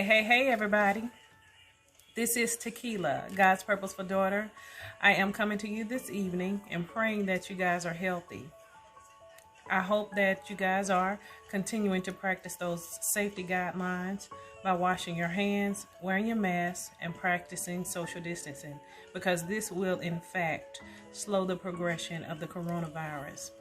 Hey, everybody. This is Tequila, God's Purposeful Daughter. I am coming to you this evening and praying that you guys are healthy. I hope that you guys are continuing to practice those safety guidelines by washing your hands, wearing your mask, and practicing social distancing, because this will, in fact, slow the progression of the coronavirus.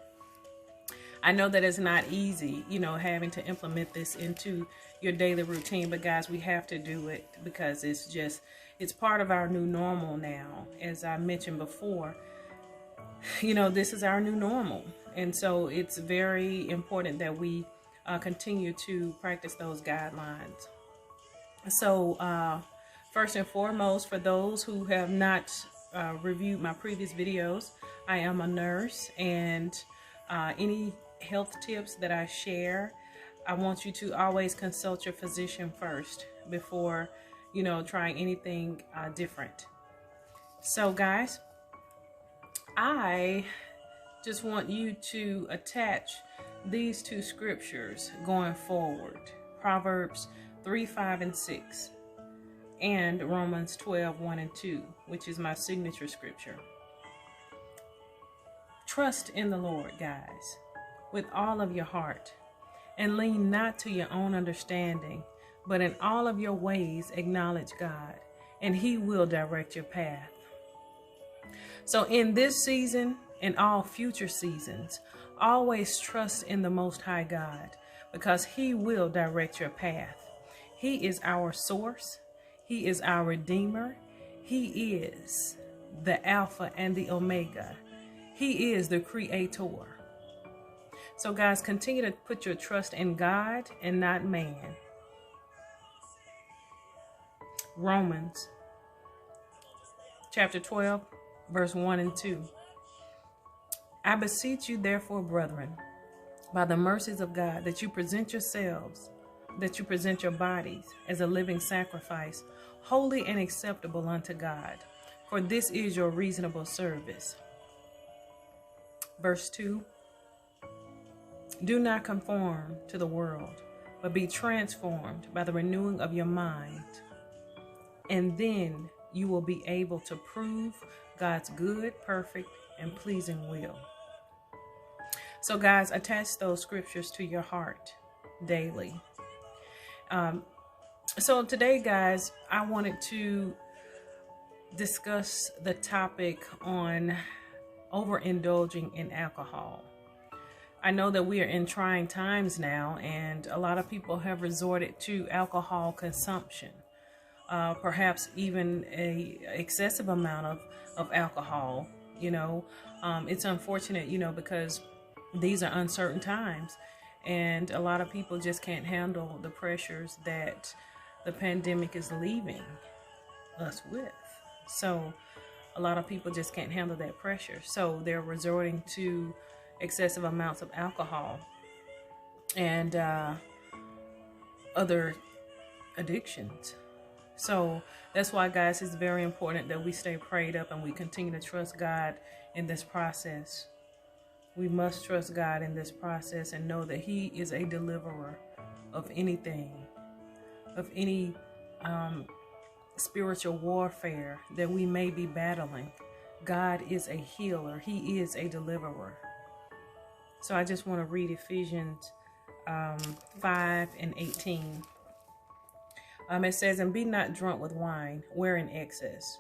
I know that it's not easy, having to implement this into your daily routine, but guys, we have to do it because it's part of our new normal now. As I mentioned before, this is our new normal. And so it's very important that we continue to practice those guidelines. So first and foremost, for those who have not reviewed my previous videos, I am a nurse, and any health tips that I share, I want you to always consult your physician first before, trying anything different. So guys, I just want you to attach these two scriptures going forward: Proverbs 3, 5, and 6, and Romans 12, 1 and 2, which is my signature scripture. Trust in the Lord, guys, with all of your heart, and lean not to your own understanding, but in all of your ways acknowledge God, and He will direct your path. So in this season and all future seasons, always trust in the Most High God, because He will direct your path. He is our source. He is our Redeemer. He is the Alpha and the Omega. He is the Creator. So guys, continue to put your trust in God and not man. Romans chapter 12, verse 1 and 2. I beseech you, therefore, brethren, by the mercies of God, that you present your bodies as a living sacrifice, holy and acceptable unto God, for this is your reasonable service. Verse 2. Do not conform to the world, but be transformed by the renewing of your mind, and then you will be able to prove God's good, perfect, and pleasing will. So guys, attach those scriptures to your heart daily. So today, guys, I wanted to discuss the topic on overindulging in alcohol. I know that we are in trying times now, and a lot of people have resorted to alcohol consumption, perhaps even a excessive amount of alcohol. It's unfortunate, because these are uncertain times, and a lot of people just can't handle the pressures that the pandemic is leaving us with. So a lot of people just can't handle that pressure. So they're resorting to excessive amounts of alcohol and other addictions. So that's why, guys, it's very important that we stay prayed up and we continue to trust God in this process. We must trust God in this process and know that He is a deliverer of anything, of any spiritual warfare that we may be battling. God is a healer. He is a deliverer. So I just want to read Ephesians 5 and 18. It says, and be not drunk with wine, wherein excess,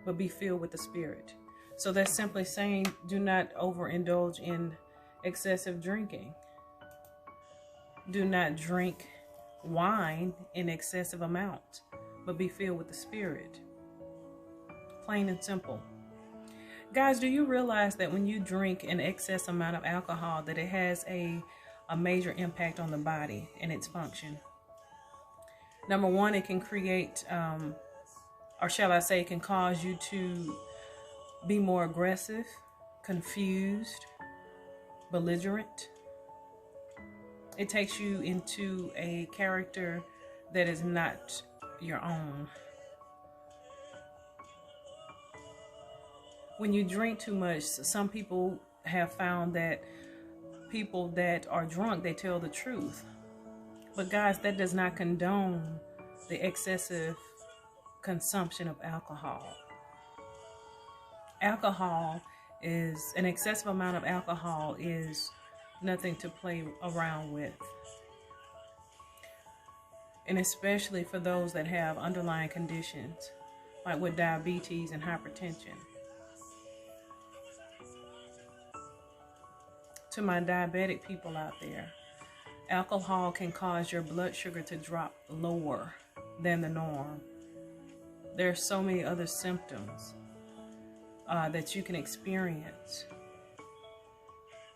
but be filled with the Spirit. So that's simply saying, do not overindulge in excessive drinking. Do not drink wine in excessive amounts, but be filled with the Spirit. Plain and simple. Guys, do you realize that when you drink an excess amount of alcohol, that it has a major impact on the body and its function? Number one, it can create, or shall I say, it can cause you to be more aggressive, confused, belligerent. It takes you into a character that is not your own. When you drink too much, some people have found that people that are drunk, they tell the truth. But guys, that does not condone the excessive consumption of alcohol. An excessive amount of alcohol is nothing to play around with. And especially for those that have underlying conditions, like with diabetes and hypertension. To my diabetic people out there, alcohol can cause your blood sugar to drop lower than the norm. There are so many other symptoms that you can experience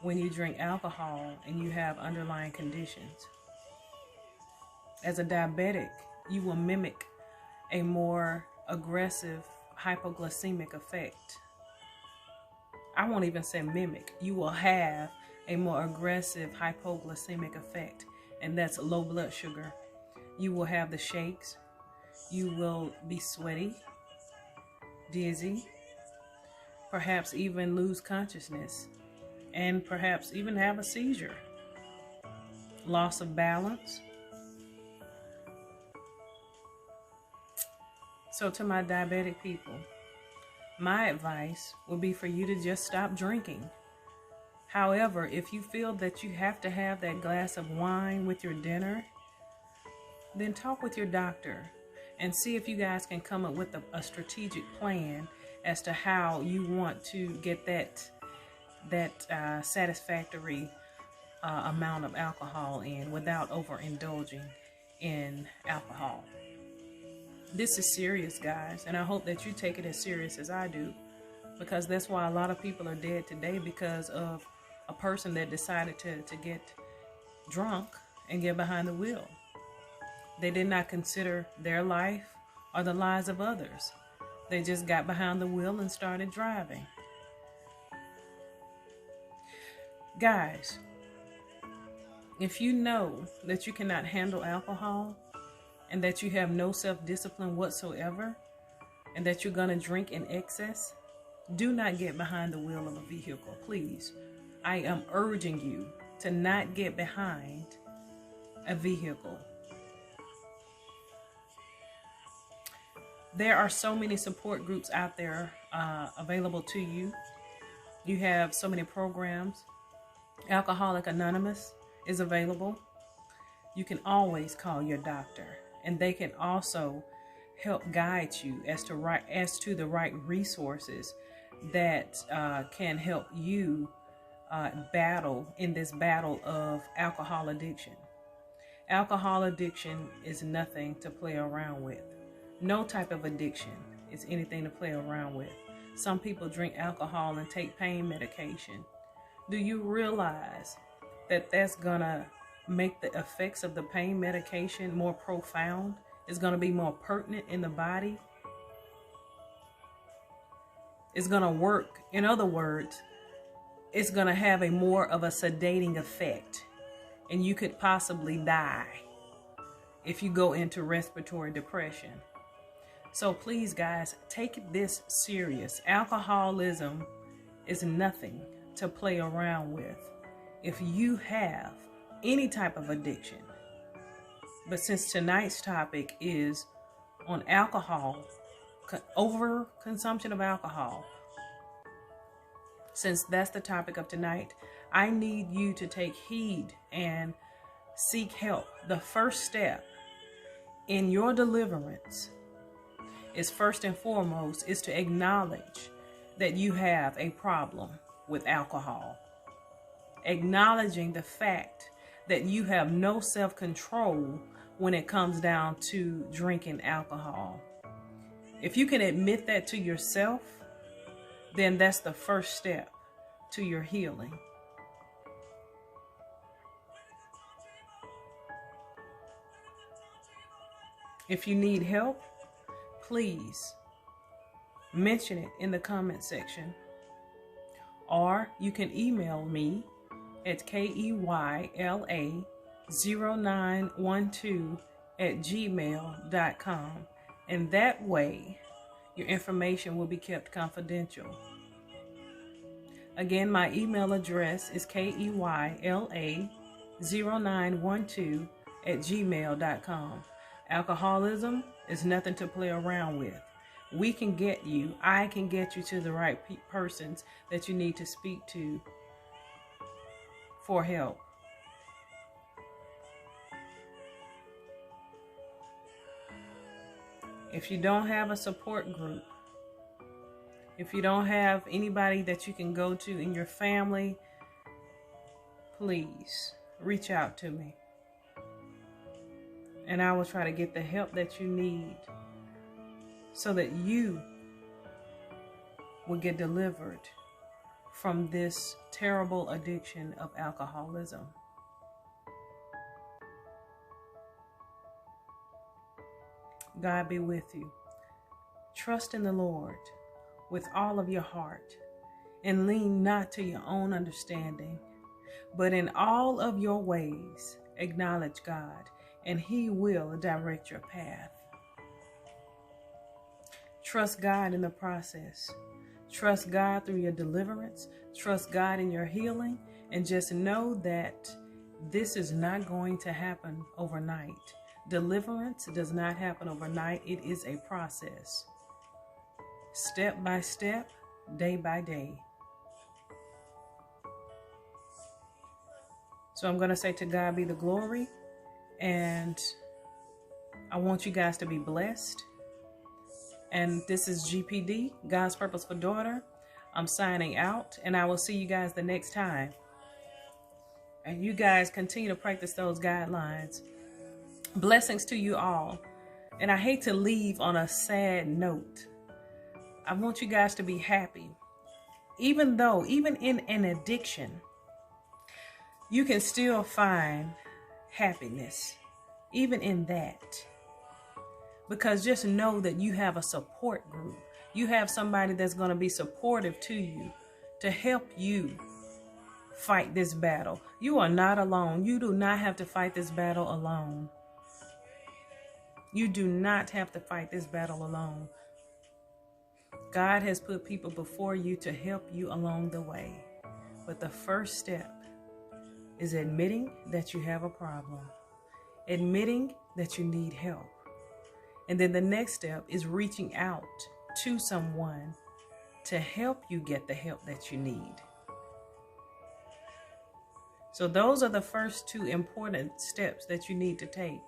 when you drink alcohol and you have underlying conditions. As a diabetic, you will mimic a more aggressive hypoglycemic effect. I won't even say mimic. You will have a more aggressive hypoglycemic effect, and that's low blood sugar. You will have the shakes. You will be sweaty, dizzy, perhaps even lose consciousness, and perhaps even have a seizure, loss of balance. So to my diabetic people, my advice would be for you to just stop drinking. However, if you feel that you have to have that glass of wine with your dinner, then talk with your doctor and see if you guys can come up with a strategic plan as to how you want to get that satisfactory amount of alcohol in without overindulging in alcohol. This is serious, guys, and I hope that you take it as serious as I do, because that's why a lot of people are dead today, because of a person that decided to get drunk and get behind the wheel. They did not consider their life or the lives of others. They just got behind the wheel and started driving. Guys, if you know that you cannot handle alcohol and that you have no self-discipline whatsoever and that you're going to drink in excess, do not get behind the wheel of a vehicle, please. I am urging you to not get behind a vehicle. There are so many support groups out there available to you. You have so many programs. Alcoholics Anonymous is available. You can always call your doctor, and they can also help guide you as to the right resources that can help you battle in this battle of alcohol addiction. Alcohol addiction is nothing to play around with. No type of addiction is anything to play around with. Some people drink alcohol and take pain medication. Do you realize that that's gonna make the effects of the pain medication more profound? It's gonna be more pertinent in the body. It's gonna work. In other words, it's gonna have a more of a sedating effect, and you could possibly die if you go into respiratory depression. So please, guys, take this serious. Alcoholism is nothing to play around with if you have any type of addiction. But since tonight's topic is on alcohol, overconsumption of alcohol, since that's the topic of tonight, I need you to take heed and seek help. The first step in your deliverance is first and foremost is to acknowledge that you have a problem with alcohol. Acknowledging the fact that you have no self-control when it comes down to drinking alcohol. If you can admit that to yourself, then that's the first step to your healing. If you need help, please mention it in the comment section, or you can email me at keyla0912@gmail.com, and that way your information will be kept confidential. Again, my email address is keyla0912@gmail.com. Alcoholism is nothing to play around with. We can get you, I can get you to the right persons that you need to speak to for help. If you don't have a support group, if you don't have anybody that you can go to in your family, please reach out to me. And I will try to get the help that you need so that you will get delivered from this terrible addiction of alcoholism. God be with you. Trust in the Lord with all of your heart and lean not to your own understanding, but in all of your ways acknowledge God, and He will direct your path. Trust God in the process. Trust God through your deliverance. Trust God in your healing, and just know that this is not going to happen overnight. Deliverance does not happen overnight. It is a process. Step by step, day by day. So I'm going to say to God be the glory. And I want you guys to be blessed. And this is GPD, God's Purpose for Daughter. I'm signing out, and I will see you guys the next time. And you guys continue to practice those guidelines. Blessings to you all. And I hate to leave on a sad note. I want you guys to be happy. Even in an addiction, you can still find happiness, even in that. Because just know that you have a support group. You have somebody that's going to be supportive to you, to help you fight this battle. You are not alone. You do not have to fight this battle alone. You do not have to fight this battle alone. God has put people before you to help you along the way. But the first step is admitting that you have a problem, admitting that you need help. And then the next step is reaching out to someone to help you get the help that you need. So those are the first two important steps that you need to take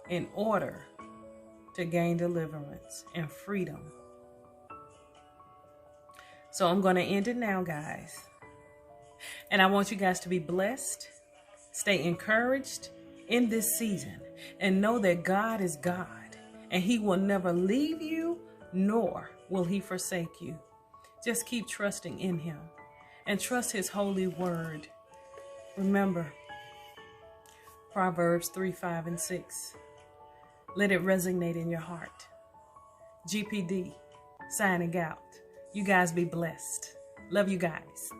in order to gain deliverance and freedom. So I'm going to end it now, guys. And I want you guys to be blessed, stay encouraged in this season, and know that God is God, and He will never leave you, nor will He forsake you. Just keep trusting in Him and trust His holy word. Remember, Proverbs 3, 5, and 6. Let it resonate in your heart. GPD, signing out. You guys be blessed. Love you guys.